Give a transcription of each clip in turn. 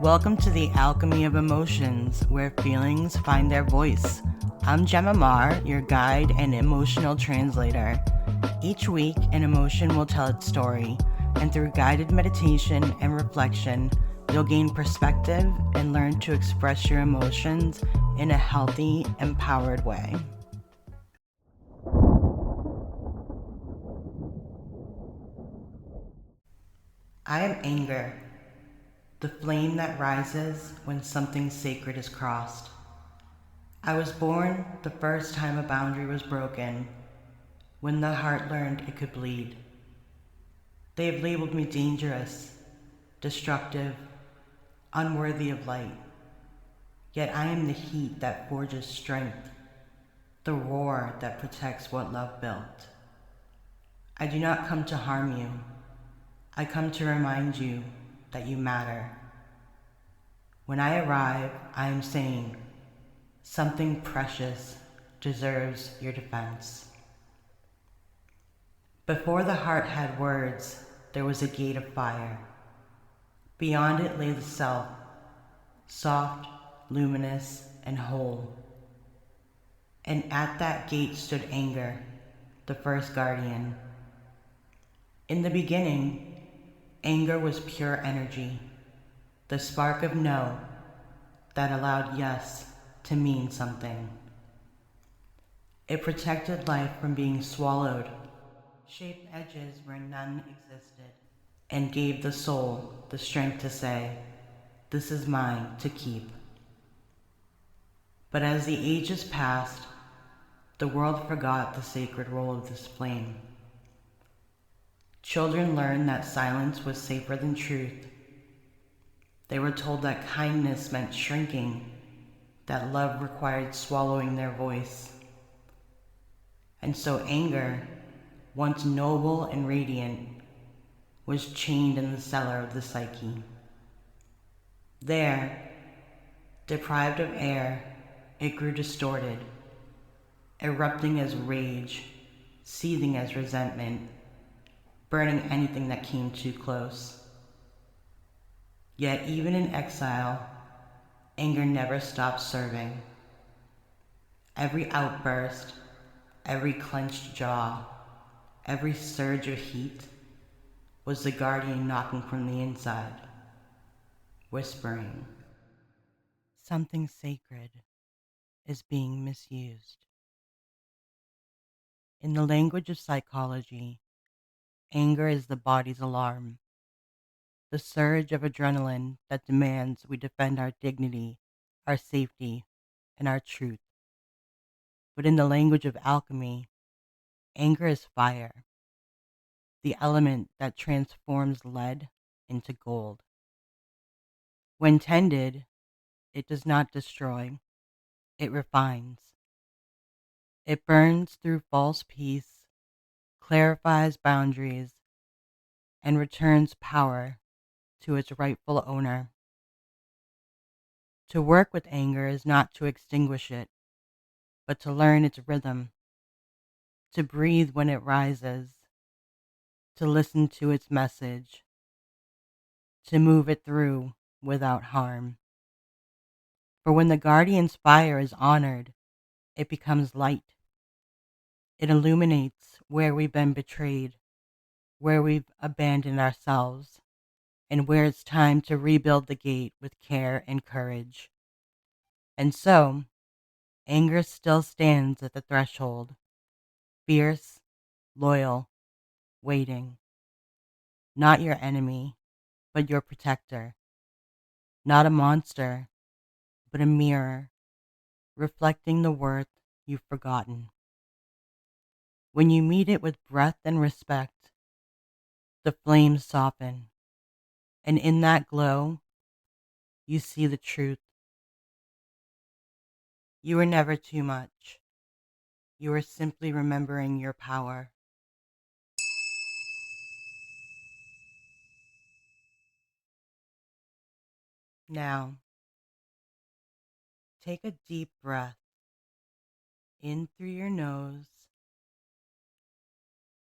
Welcome to the Alchemy of Emotions, where feelings find their voice. I'm Gemma Marr, your guide and emotional translator. Each week, an emotion will tell its story, and through guided meditation and reflection, you'll gain perspective and learn to express your emotions in a healthy, empowered way. I am anger, the flame that rises when something sacred is crossed. I was born the first time a boundary was broken, when the heart learned it could bleed. They have labeled me dangerous, destructive, unworthy of light. Yet I am the heat that forges strength, the roar that protects what love built. I do not come to harm you. I come to remind you that you matter. When I arrive, I am saying, something precious deserves your defense. Before the heart had words, there was a gate of fire. Beyond it lay the self, soft, luminous, and whole. And at that gate stood anger, the first guardian. In the beginning, anger was pure energy, the spark of no that allowed yes to mean something. It protected life from being swallowed, shaped edges where none existed, and gave the soul the strength to say, "This is mine to keep." But as the ages passed, the world forgot the sacred role of this flame. Children learned that silence was safer than truth. They were told that kindness meant shrinking, that love required swallowing their voice. And so anger, once noble and radiant, was chained in the cellar of the psyche. There, deprived of air, it grew distorted, erupting as rage, seething as resentment, burning anything that came too close. Yet even in exile, anger never stopped serving. Every outburst, every clenched jaw, every surge of heat was the guardian knocking from the inside, whispering, "Something sacred is being misused." In the language of psychology, anger is the body's alarm, the surge of adrenaline that demands we defend our dignity, our safety, and our truth. But in the language of alchemy, anger is fire, the element that transforms lead into gold. When tended, it does not destroy, it refines. It burns through false peace, clarifies boundaries, and returns power to its rightful owner. To work with anger is not to extinguish it, but to learn its rhythm, to breathe when it rises, to listen to its message, to move it through without harm. For when the guardian's fire is honored, it becomes light. It illuminates where we've been betrayed, where we've abandoned ourselves, and where it's time to rebuild the gate with care and courage. And so, anger still stands at the threshold, fierce, loyal, waiting. Not your enemy, but your protector. Not a monster, but a mirror, reflecting the worth you've forgotten. When you meet it with breath and respect, the flames soften, and in that glow, you see the truth. You are never too much. You are simply remembering your power. Now, take a deep breath in through your nose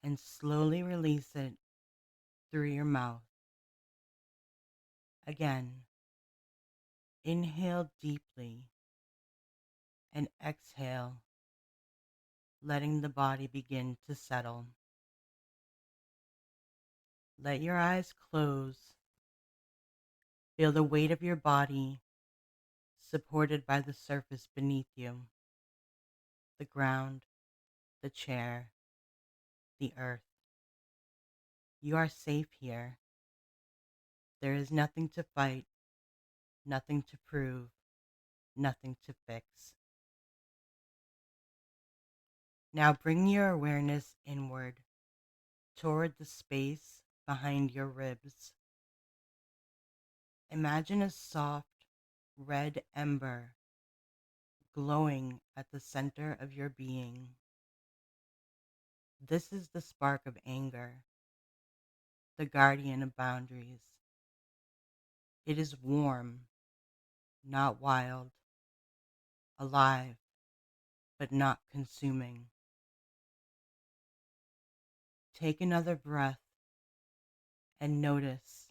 and slowly release it through your mouth. Again, Inhale deeply and exhale, letting the body begin to settle. Let your eyes close. Feel the weight of your body supported by the surface beneath you, the ground, the chair, the earth. You are safe here. There is nothing to fight, nothing to prove, nothing to fix. Now bring your awareness inward toward the space behind your ribs. Imagine a soft red ember glowing at the center of your being. This is the spark of anger, the guardian of boundaries. It is warm, not wild, alive, but not consuming. Take another breath and notice,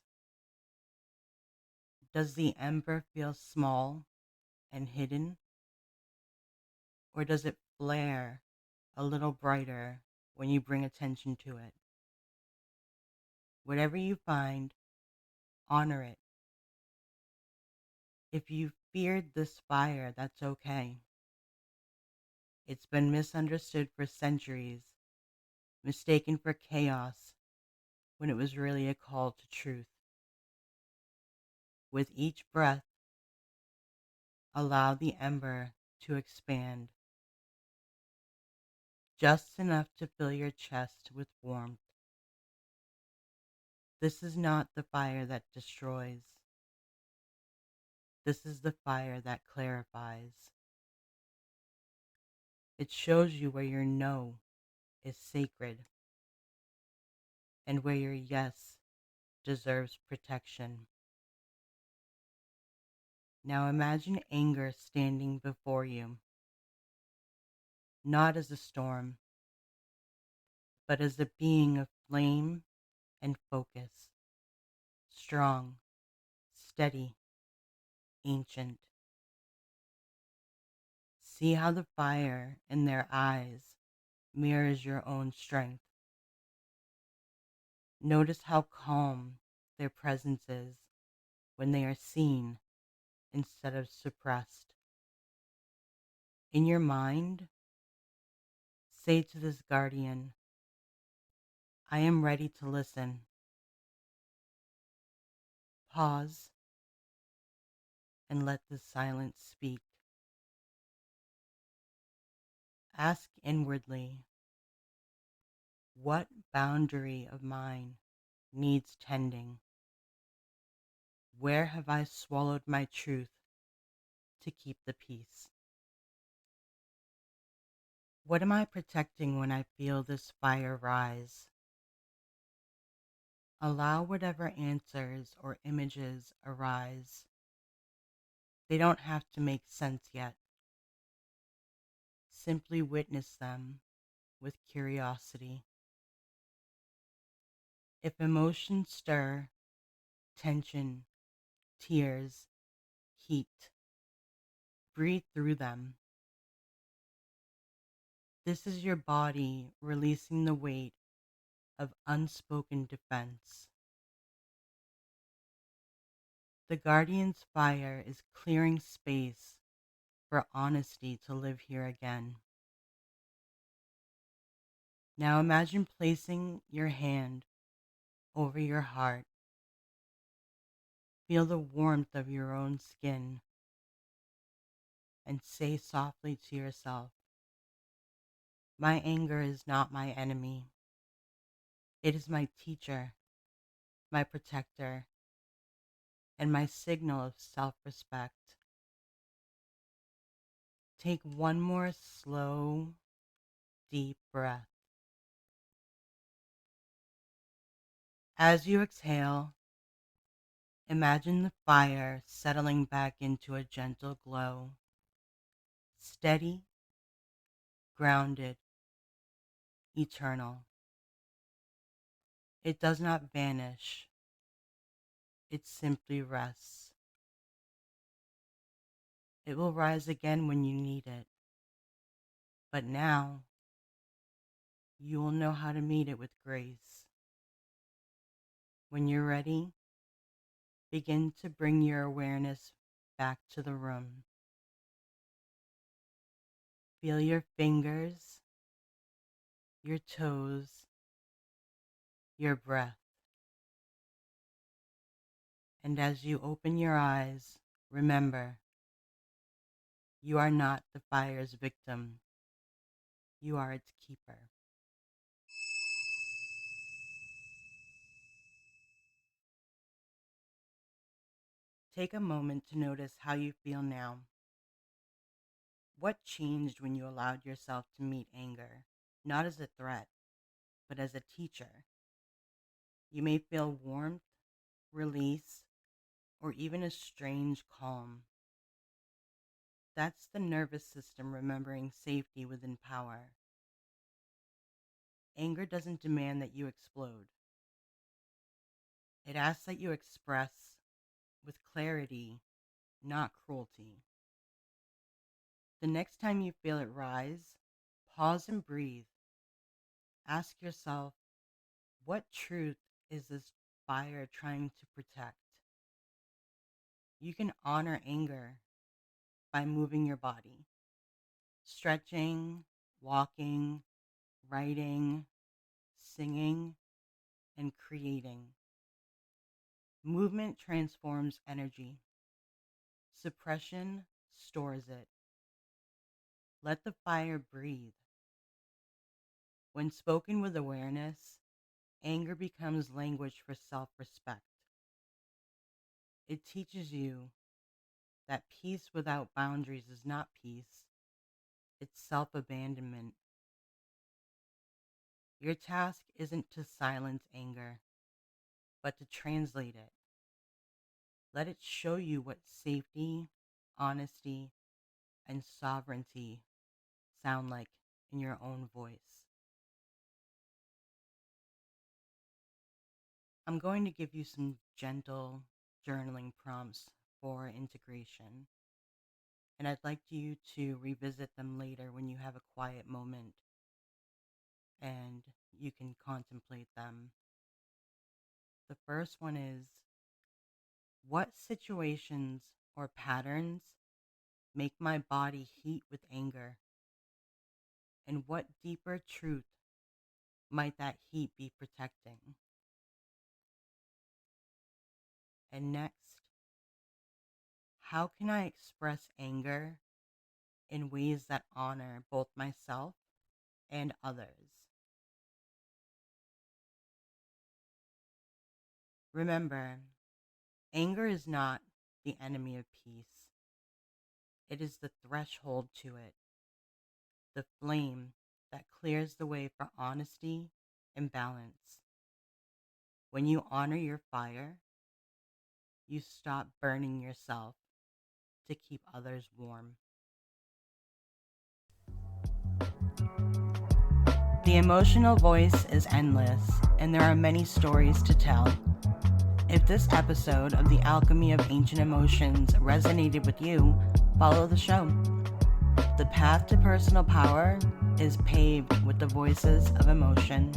does the ember feel small and hidden, or does it flare a little brighter when you bring attention to it? Whatever you find, honor it. If you feared this fire, that's okay. It's been misunderstood for centuries, mistaken for chaos when it was really a call to truth. With each breath, allow the ember to expand, just enough to fill your chest with warmth. This is not the fire that destroys. This is the fire that clarifies. It shows you where your no is sacred and where your yes deserves protection. Now imagine anger standing before you, not as a storm, but as a being of flame and focus, strong, steady, ancient. See how the fire in their eyes mirrors your own strength. Notice how calm their presence is when they are seen instead of suppressed. In your mind, say to this guardian, I am ready to listen. Pause and let the silence speak. Ask inwardly, what boundary of mine needs tending? Where have I swallowed my truth to keep the peace? What am I protecting when I feel this fire rise? Allow whatever answers or images arise. They don't have to make sense yet. Simply witness them with curiosity. If emotions stir, tension, tears, heat, breathe through them. This is your body releasing the weight of unspoken defense. The guardian's fire is clearing space for honesty to live here again. Now imagine placing your hand over your heart. Feel the warmth of your own skin and say softly to yourself, my anger is not my enemy. It is my teacher, my protector, and my signal of self-respect. Take one more slow, deep breath. As you exhale, imagine the fire settling back into a gentle glow, steady, grounded, eternal. It does not vanish. It simply rests. It will rise again when you need it. But now, you will know how to meet it with grace. When you're ready, begin to bring your awareness back to the room. Feel your fingers, your toes, your breath. And as you open your eyes, remember, you are not the fire's victim. You are its keeper. Take a moment to notice how you feel now. What changed when you allowed yourself to meet anger, not as a threat, but as a teacher? You may feel warmth, release, or even a strange calm. That's the nervous system remembering safety within power. Anger doesn't demand that you explode. It asks that you express with clarity, not cruelty. The next time you feel it rise, pause and breathe. Ask yourself, what truth is this fire trying to protect? You can honor anger by moving your body, stretching, walking, writing, singing, and creating. Movement transforms energy. Suppression stores it. Let the fire breathe. When spoken with awareness, anger becomes language for self-respect. It teaches you that peace without boundaries is not peace, it's self-abandonment. Your task isn't to silence anger, but to translate it. Let it show you what safety, honesty, and sovereignty sound like in your own voice. I'm going to give you some gentle journaling prompts for integration, and I'd like you to revisit them later when you have a quiet moment and you can contemplate them. The first one is, what situations or patterns make my body heat with anger? And what deeper truth might that heat be protecting? And next, how can I express anger in ways that honor both myself and others? Remember, anger is not the enemy of peace. It is the threshold to it, the flame that clears the way for honesty and balance. When you honor your fire, you stop burning yourself to keep others warm. The emotional voice is endless, and there are many stories to tell. If this episode of The Alchemy of Ancient Emotions resonated with you, follow the show. The path to personal power is paved with the voices of emotion.